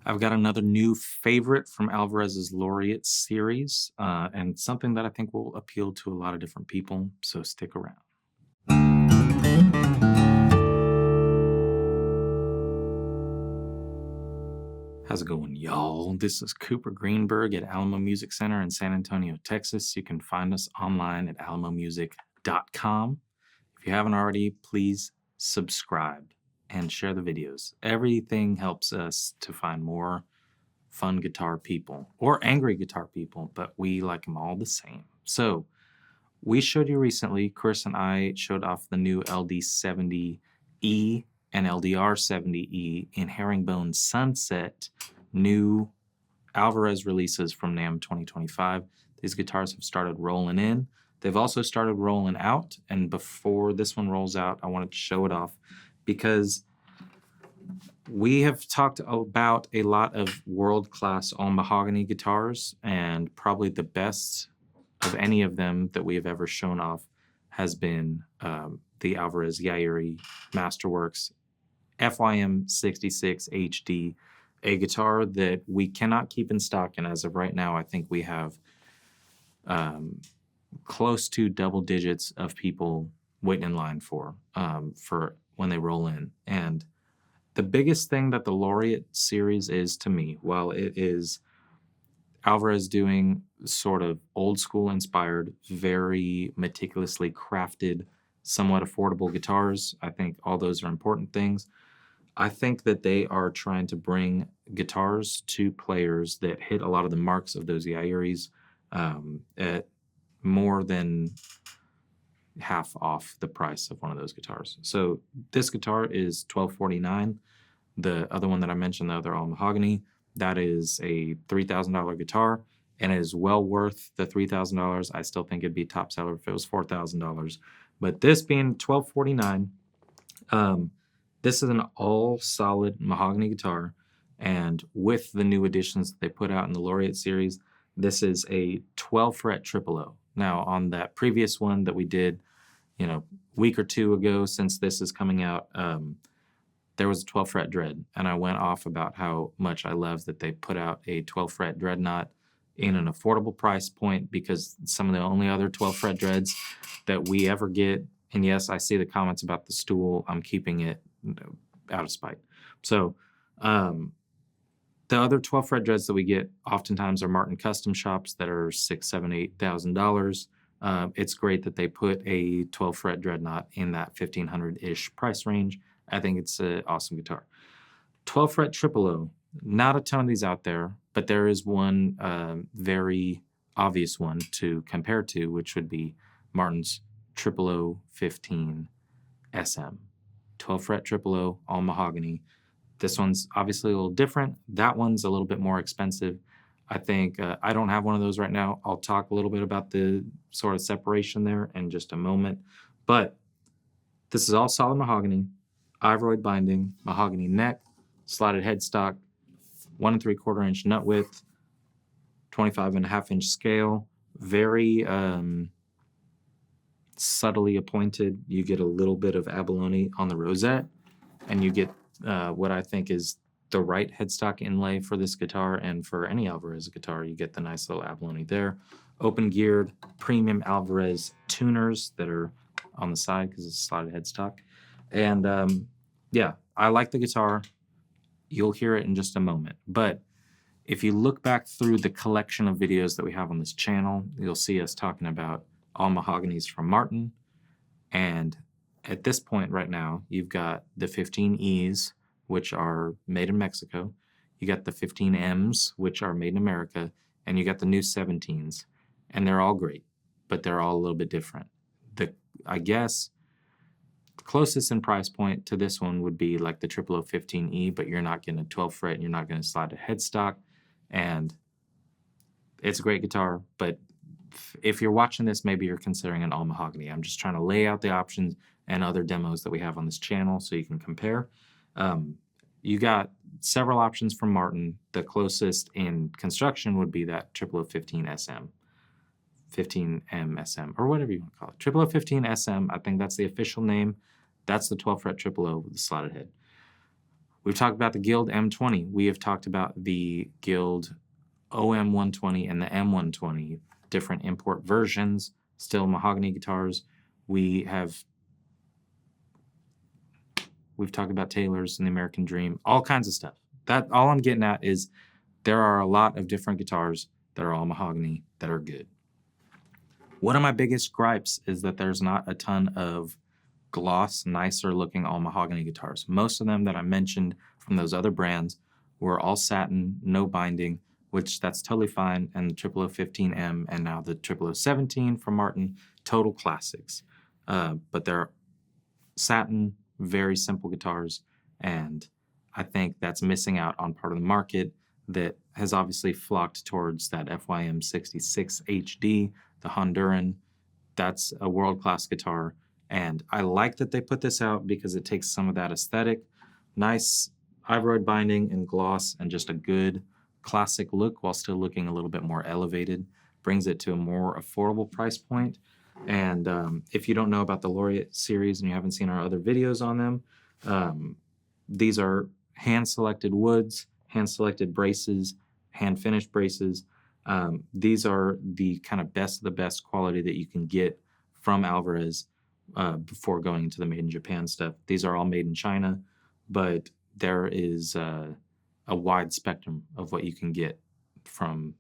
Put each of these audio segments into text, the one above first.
I've got another new favorite from Alvarez's Laureate Series, and something that I think will appeal to a lot of different people, so stick around. How's it going, y'all? This is Cooper Greenberg at Alamo Music Center in San Antonio, Texas. You can find us online at alamomusic.com. If you haven't already, please subscribe and share the videos. Everything helps us to find more fun guitar people or angry guitar people, but we like them all the same. So we showed you recently, Chris and I showed off the new LD70E and LDR70E in Herringbone Sunset, new Alvarez releases from NAMM 2025. These guitars have started rolling in. They've also started rolling out, and before this one rolls out, I wanted to show it off because we have talked about a lot of world-class all-mahogany guitars, and probably the best of any of them that we have ever shown off has been the Alvarez Yairi Masterworks FYM 66 HD, a guitar that we cannot keep in stock, and as of right now, I think we have close to double digits of people waiting in line for when they roll in. And the biggest thing that the Laureate series is to me, while it is Alvarez doing sort of old school inspired, very meticulously crafted, somewhat affordable guitars, I think all those are important things. I think that they are trying to bring guitars to players that hit a lot of the marks of those Yairis at more than half off the price of one of those guitars. So this guitar is $1,249. The other one that I mentioned, the other all-mahogany, that is a $3,000 guitar, and it is well worth the $3,000. I still think it'd be top seller if it was $4,000. But this being $1,249, this is an all-solid mahogany guitar, and with the new additions that they put out in the Laureate series, this is a 12-fret triple O. Now, on that previous one that we did, week or two ago since this is coming out, there was a 12-fret dread, and I went off about how much I love that they put out a 12-fret dreadnought in an affordable price point, because some of the only other 12-fret dreads that we ever get, and yes, I see the comments about the stool, I'm keeping it out of spite. So the other 12-fret dreads that we get oftentimes are Martin custom shops that are $6,000, $7,000, $8,000. It's great that they put a 12-fret dreadnought in that $1,500-ish price range. I think it's an awesome guitar. 12-fret triple O, not a ton of these out there, but there is one very obvious one to compare to, which would be Martin's 0015 SM. 12-fret triple O, all mahogany. This one's obviously a little different. That one's a little bit more expensive. I think I don't have one of those right now. I'll talk a little bit about the sort of separation there in just a moment. But this is all solid mahogany, Ivoroid binding, mahogany neck, slotted headstock, 1 3/4 inch nut width, 25.5 inch scale, very subtly appointed. You get a little bit of abalone on the rosette, and you get what I think is the right headstock inlay for this guitar, and for any Alvarez guitar, you get the nice little abalone there. Open geared premium Alvarez tuners that are on the side because it's a slotted headstock. And yeah, I like the guitar. You'll hear it in just a moment. But if you look back through the collection of videos that we have on this channel, you'll see us talking about all mahoganies from Martin. And at this point right now, you've got the 15Es, which are made in Mexico. You got the 15Ms, which are made in America. And you got the new 17s. And they're all great, but they're all a little bit different. I guess closest in price point to this one would be like the 0015E, but you're not getting a 12 fret, and you're not going to slide a headstock, and it's a great guitar. But if you're watching this, maybe you're considering an all mahogany. I'm just trying to lay out the options and other demos that we have on this channel so you can compare. You got several options from Martin. The closest in construction would be that 0015 SM. 15M SM, or whatever you want to call it. 0015 SM, I think that's the official name. That's the 12 fret triple O with the slotted head. We've talked about the Guild M20. We have talked about the Guild OM120 and the M120, different import versions, still mahogany guitars. We've talked about Taylor's and the American Dream, all kinds of stuff. That all I'm getting at is there are a lot of different guitars that are all mahogany that are good. One of my biggest gripes is that there's not a ton of gloss, nicer looking all mahogany guitars. Most of them that I mentioned from those other brands were all satin, no binding, which that's totally fine, and the 0015M and now the 0017 from Martin, total classics. But they're satin, very simple guitars, and I think that's missing out on part of the market that has obviously flocked towards that FYM66 HD, the Honduran. That's a world-class guitar, and I like that they put this out because it takes some of that aesthetic, nice ivory binding and gloss, and just a good classic look while still looking a little bit more elevated, brings it to a more affordable price point. And if you don't know about the Laureate series and you haven't seen our other videos on them, these are hand-selected woods, hand-selected braces, hand-finished braces. These are the kind of best of the best quality that you can get from Alvarez before going into the made in Japan stuff. These are all made in China, but there is a wide spectrum of what you can get from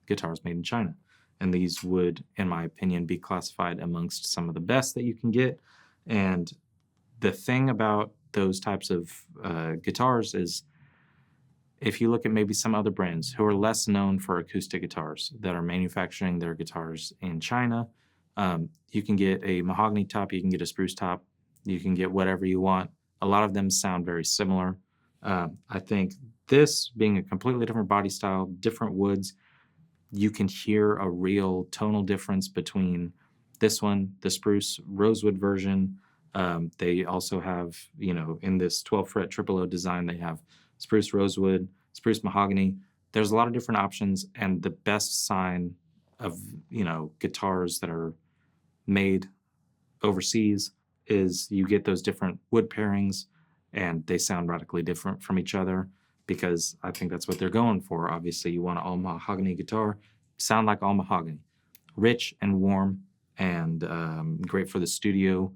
guitars made in China. And these would, in my opinion, be classified amongst some of the best that you can get. And the thing about those types of guitars is if you look at maybe some other brands who are less known for acoustic guitars that are manufacturing their guitars in China, you can get a mahogany top, you can get a spruce top, you can get whatever you want. A lot of them sound very similar. I think this being a completely different body style, different woods, you can hear a real tonal difference between this one, the spruce rosewood version. They also have, in this 12 fret 000 design, they have spruce rosewood, spruce mahogany. There's a lot of different options, and the best sign of, guitars that are made overseas is you get those different wood pairings and they sound radically different from each other, because I think that's what they're going for. Obviously, you want an all mahogany guitar, sound like all mahogany, rich and warm, and great for the studio,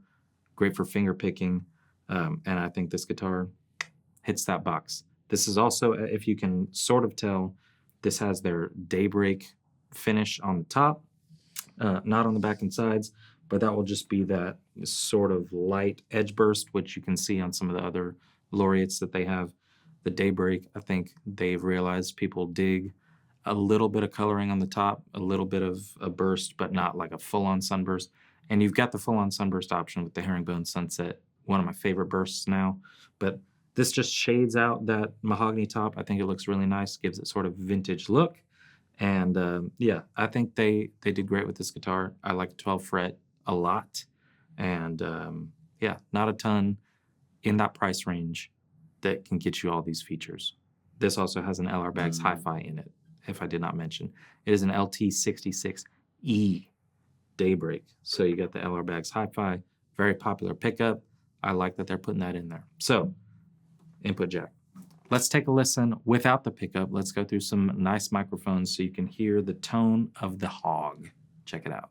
great for finger picking, and I think this guitar hits that box. This is also, if you can sort of tell, this has their daybreak finish on the top, not on the back and sides, but that will just be that sort of light edge burst, which you can see on some of the other Laureates that they have. The daybreak, I think they've realized people dig a little bit of coloring on the top, a little bit of a burst, but not like a full-on sunburst. And you've got the full-on sunburst option with the Herringbone Sunset, one of my favorite bursts now. But this just shades out that mahogany top. I think it looks really nice, gives it sort of vintage look. And yeah, I think they did great with this guitar. I like 12 fret a lot. And yeah, not a ton in that price range that can get you all these features. This also has an LR Baggs Hi-Fi in it, if I did not mention. It is an LT66e Daybreak. So you got the LR Baggs Hi-Fi, very popular pickup. I like that they're putting that in there. So, input jack. Let's take a listen without the pickup. Let's go through some nice microphones so you can hear the tone of the hog. Check it out.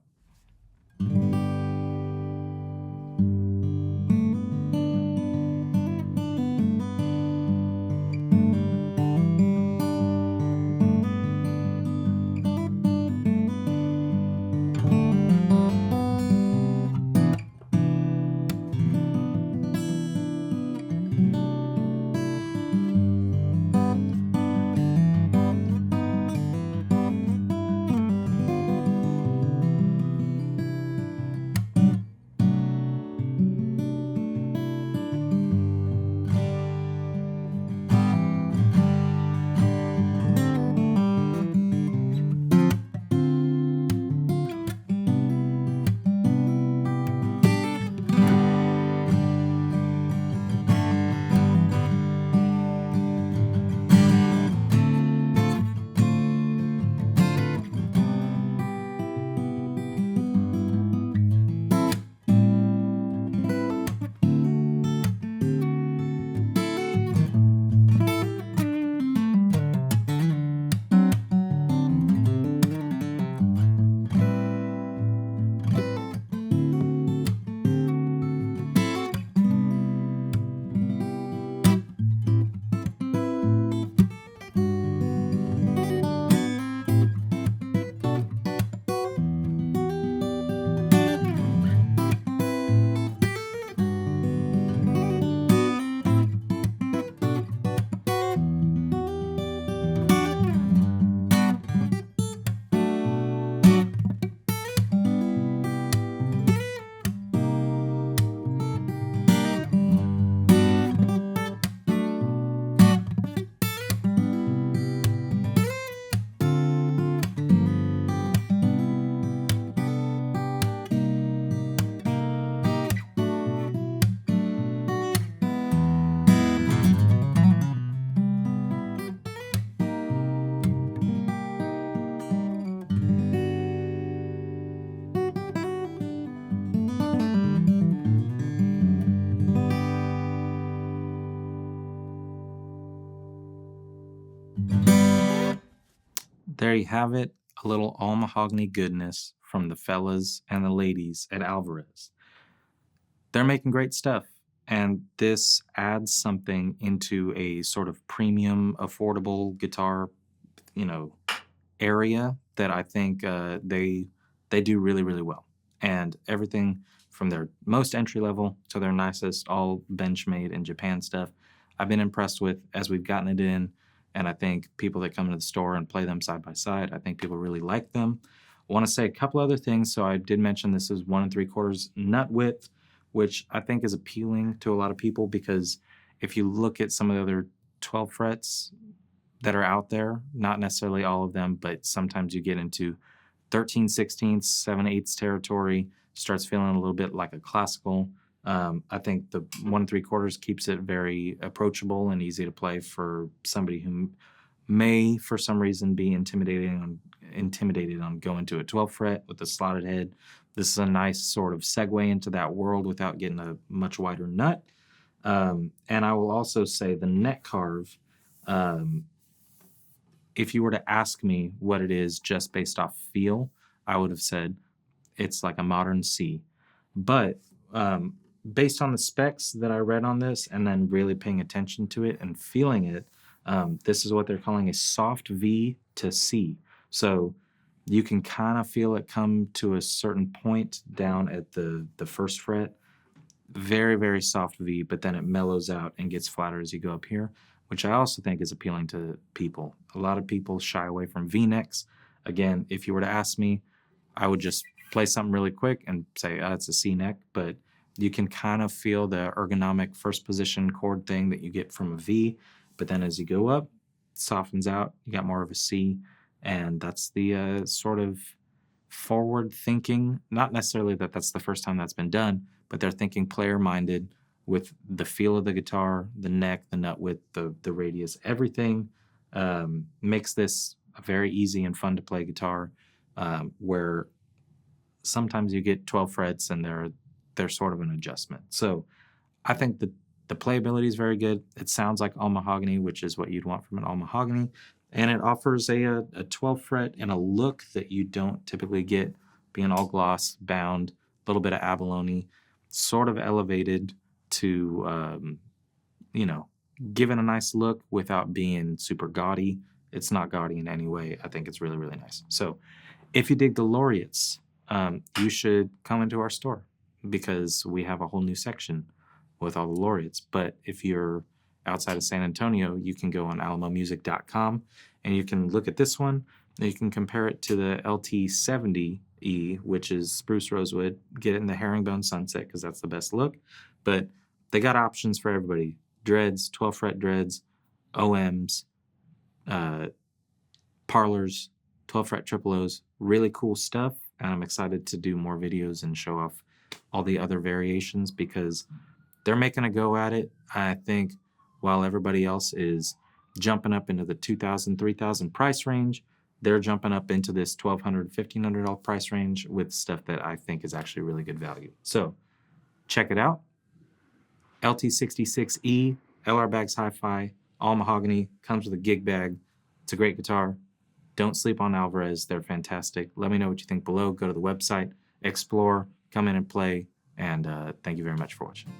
There you have it, a little all-mahogany goodness from the fellas and the ladies at Alvarez. They're making great stuff, and this adds something into a sort of premium, affordable guitar, you know, area that I think they do really, really well. And everything from their most entry level to their nicest, all bench made in Japan stuff, I've been impressed with as we've gotten it in. And I think people that come to the store and play them side by side, I think people really like them. I want to say a couple other things. So I did mention this is 1 3/4 nut width, which I think is appealing to a lot of people because if you look at some of the other 12 frets that are out there, not necessarily all of them, but sometimes you get into 13/16, 7/8 territory, starts feeling a little bit like a classical. I think the 1 3/4 keeps it very approachable and easy to play for somebody who may, for some reason, be intimidated on going to a 12 fret with a slotted head. This is a nice sort of segue into that world without getting a much wider nut. And I will also say the neck carve, if you were to ask me what it is just based off feel, I would have said it's like a modern C. But based on the specs that I read on this and then really paying attention to it and feeling it, this is what they're calling a soft V to C. So you can kind of feel it come to a certain point down at the first fret. Very, very soft V, but then it mellows out and gets flatter as you go up here, which I also think is appealing to people. A lot of people shy away from V-necks. Again, if you were to ask me, I would just play something really quick and say, oh, it's a C neck, but you can kind of feel the ergonomic first position chord thing that you get from a V, but then as you go up, it softens out, you got more of a C, and that's the sort of forward thinking, not necessarily that that's the first time that's been done, but they're thinking player-minded with the feel of the guitar, the neck, the nut width, the radius, everything makes this a very easy and fun to play guitar, where sometimes you get 12 frets and they're sort of an adjustment. So I think the playability is very good. It sounds like all-mahogany, which is what you'd want from an all-mahogany, and it offers a 12 fret and a look that you don't typically get, being all gloss, bound, a little bit of abalone, sort of elevated to, give it a nice look without being super gaudy. It's not gaudy in any way. I think it's really, really nice. So if you dig the Laureates, you should come into our store because we have a whole new section with all the Laureates. But if you're outside of San Antonio, you can go on alamomusic.com and you can look at this one and you can compare it to the LT70E, which is spruce rosewood. Get it in the herringbone sunset because that's the best look. But they got options for everybody. Dreads, 12 fret dreads, OMs, parlors, 12 fret triple O's, really cool stuff. And I'm excited to do more videos and show off all the other variations because they're making a go at it. I think while everybody else is jumping up into the $2,000, $3,000 price range, they're jumping up into this $1,200, $1,500 price range with stuff that I think is actually really good value. So check it out. LT66E, LR Bags Hi-Fi, all mahogany, comes with a gig bag. It's a great guitar. Don't sleep on Alvarez. They're fantastic. Let me know what you think below. Go to the website, explore, come in and play, and thank you very much for watching.